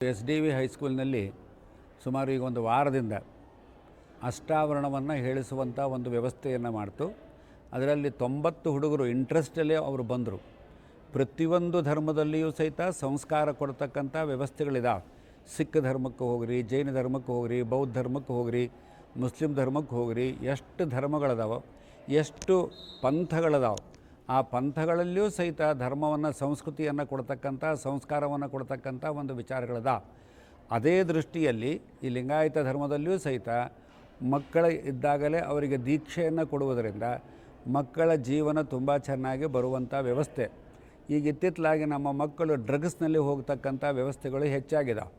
SDV ಹೈಸ್ಕೂಲ್ನಲ್ಲಿ ಸುಮಾರು ಈಗ ಒಂದು ವಾರದಿಂದ ಅಷ್ಟಾವರಣವನ್ನು ಹೇಳಿಸುವಂಥ ಒಂದು ವ್ಯವಸ್ಥೆಯನ್ನು ಮಾಡ್ತು. ಅದರಲ್ಲಿ 90 ಹುಡುಗರು ಇಂಟ್ರೆಸ್ಟಲ್ಲೇ ಅವರು ಬಂದರು. ಪ್ರತಿಯೊಂದು ಧರ್ಮದಲ್ಲಿಯೂ ಸಹಿತ ಸಂಸ್ಕಾರ ಕೊಡ್ತಕ್ಕಂಥ ವ್ಯವಸ್ಥೆಗಳಿದಾವೆ. ಸಿಖ್ ಧರ್ಮಕ್ಕೆ ಹೋಗ್ರಿ, ಜೈನ ಧರ್ಮಕ್ಕೆ ಹೋಗ್ರಿ, ಬೌದ್ಧ ಧರ್ಮಕ್ಕೆ ಹೋಗ್ರಿ, ಮುಸ್ಲಿಂ ಧರ್ಮಕ್ಕೆ ಹೋಗ್ರಿ, ಎಷ್ಟು ಧರ್ಮಗಳದಾವೆ, ಎಷ್ಟು ಪಂಥಗಳದಾವೆ. ಆ ಪಂಥಗಳಲ್ಲಿಯೂ ಸಹಿತ ಧರ್ಮವನ್ನು, ಸಂಸ್ಕೃತಿಯನ್ನು ಕೊಡ್ತಕ್ಕಂಥ, ಸಂಸ್ಕಾರವನ್ನು ಕೊಡ್ತಕ್ಕಂಥ ಒಂದು ವಿಚಾರಗಳದ. ಅದೇ ದೃಷ್ಟಿಯಲ್ಲಿ ಈ ಲಿಂಗಾಯತ ಧರ್ಮದಲ್ಲಿಯೂ ಸಹಿತ ಮಕ್ಕಳ ಇದ್ದಾಗಲೇ ಅವರಿಗೆ ದೀಕ್ಷೆಯನ್ನು ಕೊಡುವುದರಿಂದ ಮಕ್ಕಳ ಜೀವನ ತುಂಬ ಚೆನ್ನಾಗಿ ಬರುವಂಥ ವ್ಯವಸ್ಥೆ. ಈಗ ಇತ್ತಿತ್ತಲಾಗಿ ನಮ್ಮ ಮಕ್ಕಳು ಡ್ರಗ್ಸ್ನಲ್ಲಿ ಹೋಗ್ತಕ್ಕಂಥ ವ್ಯವಸ್ಥೆಗಳು ಹೆಚ್ಚಾಗಿದ್ದಾವೆ.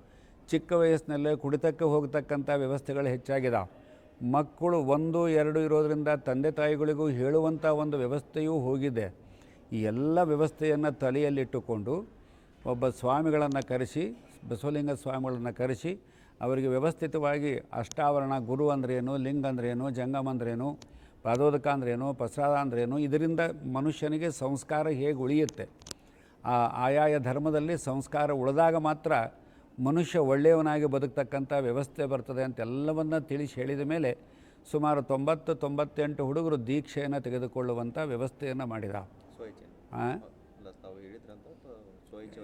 ಚಿಕ್ಕ ವಯಸ್ಸಿನಲ್ಲೇ ಕುಡಿತಕ್ಕೆ ಹೋಗ್ತಕ್ಕಂಥ ವ್ಯವಸ್ಥೆಗಳು ಹೆಚ್ಚಾಗಿದ್ದಾವೆ. ಮಕ್ಕಳು 1, 2 ಇರೋದರಿಂದ ತಂದೆ ತಾಯಿಗಳಿಗೂ ಹೇಳುವಂಥ ಒಂದು ವ್ಯವಸ್ಥೆಯೂ ಹೋಗಿದೆ. ಈ ಎಲ್ಲ ವ್ಯವಸ್ಥೆಯನ್ನು ತಲೆಯಲ್ಲಿಟ್ಟುಕೊಂಡು ಒಬ್ಬ ಸ್ವಾಮಿಗಳನ್ನು ಕರೆಸಿ, ಬಸವಲಿಂಗ ಸ್ವಾಮಿಗಳನ್ನು ಕರೆಸಿ ಅವರಿಗೆ ವ್ಯವಸ್ಥಿತವಾಗಿ ಅಷ್ಟಾವರಣ, ಗುರು ಅಂದ್ರೇನು, ಲಿಂಗ ಅಂದ್ರೇನು, ಜಂಗಮ ಅಂದ್ರೇನು, ಪಾದೋದಕ ಅಂದ್ರೇನು, ಪ್ರಸಾದ ಅಂದ್ರೇನು, ಇದರಿಂದ ಮನುಷ್ಯನಿಗೆ ಸಂಸ್ಕಾರ ಹೇಗೆ ಉಳಿಯುತ್ತೆ, ಆಯಾಯ ಧರ್ಮದಲ್ಲಿ ಸಂಸ್ಕಾರ ಉಳಿದಾಗ ಮಾತ್ರ ಮನುಷ್ಯ ಒಳ್ಳೆಯವನಾಗಿ ಬದುಕ್ತಕ್ಕಂಥ ವ್ಯವಸ್ಥೆ ಬರ್ತದೆ ಅಂತೆಲ್ಲವನ್ನು ತಿಳಿಸಿ ಹೇಳಿದ ಮೇಲೆ ಸುಮಾರು 90-98 ಹುಡುಗರು ದೀಕ್ಷೆಯನ್ನು ತೆಗೆದುಕೊಳ್ಳುವಂಥ ವ್ಯವಸ್ಥೆಯನ್ನು ಮಾಡಿದ.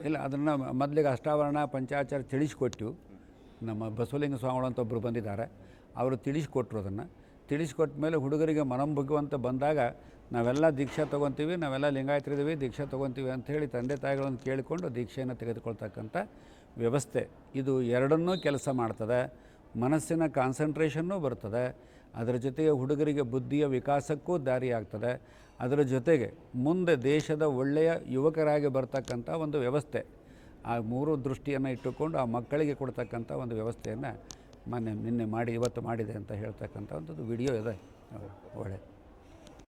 ಇಲ್ಲ, ಅದನ್ನು ಮೊದಲಿಗೆ ಅಷ್ಟಾವರಣ ಪಂಚಾಚಾರ ತಿಳಿಸ್ಕೊಟ್ಟು ನಮ್ಮ ಬಸವಲಿಂಗ ಸ್ವಾಮಿಗಳು ಅಂತ ಒಬ್ಬರು ಬಂದಿದ್ದಾರೆ, ಅವರು ತಿಳಿಸ್ಕೊಟ್ರು. ಅದನ್ನು ತಿಳಿಸ್ಕೊಟ್ಟ ಮೇಲೆ ಹುಡುಗರಿಗೆ ಮನಂಬುಗುವಂತ ಬಂದಾಗ ನಾವೆಲ್ಲ ದೀಕ್ಷೆ ತೊಗೊತೀವಿ, ನಾವೆಲ್ಲ ಲಿಂಗಾಯತರಿದ್ದೀವಿ, ದೀಕ್ಷೆ ತೊಗೊತೀವಿ ಅಂಥೇಳಿ ತಂದೆ ತಾಯಿಗಳನ್ನು ಕೇಳಿಕೊಂಡು ದೀಕ್ಷೆಯನ್ನು ತೆಗೆದುಕೊಳ್ತಕ್ಕಂಥ ವ್ಯವಸ್ಥೆ. ಇದು ಎರಡನ್ನೂ ಕೆಲಸ ಮಾಡ್ತದೆ. ಮನಸ್ಸಿನ ಕಾನ್ಸಂಟ್ರೇಷನ್ನೂ ಬರ್ತದೆ, ಅದರ ಜೊತೆಗೆ ಹುಡುಗರಿಗೆ ಬುದ್ಧಿಯ ವಿಕಾಸಕ್ಕೂ ದಾರಿಯಾಗ್ತದೆ. ಅದರ ಜೊತೆಗೆ ಮುಂದೆ ದೇಶದ ಒಳ್ಳೆಯ ಯುವಕರಾಗಿ ಬರ್ತಕ್ಕಂಥ ಒಂದು ವ್ಯವಸ್ಥೆ. ಆ 3 ದೃಷ್ಟಿಯನ್ನು ಇಟ್ಟುಕೊಂಡು ಆ ಮಕ್ಕಳಿಗೆ ಕೊಡ್ತಕ್ಕಂಥ ಒಂದು ವ್ಯವಸ್ಥೆಯನ್ನು ನಿನ್ನೆ ಮಾಡಿ ಇವತ್ತು ಮಾಡಿದೆ ಅಂತ ಹೇಳ್ತಕ್ಕಂಥ ಒಂದು ವಿಡಿಯೋ ಇದೆ. ಒಳ್ಳೆ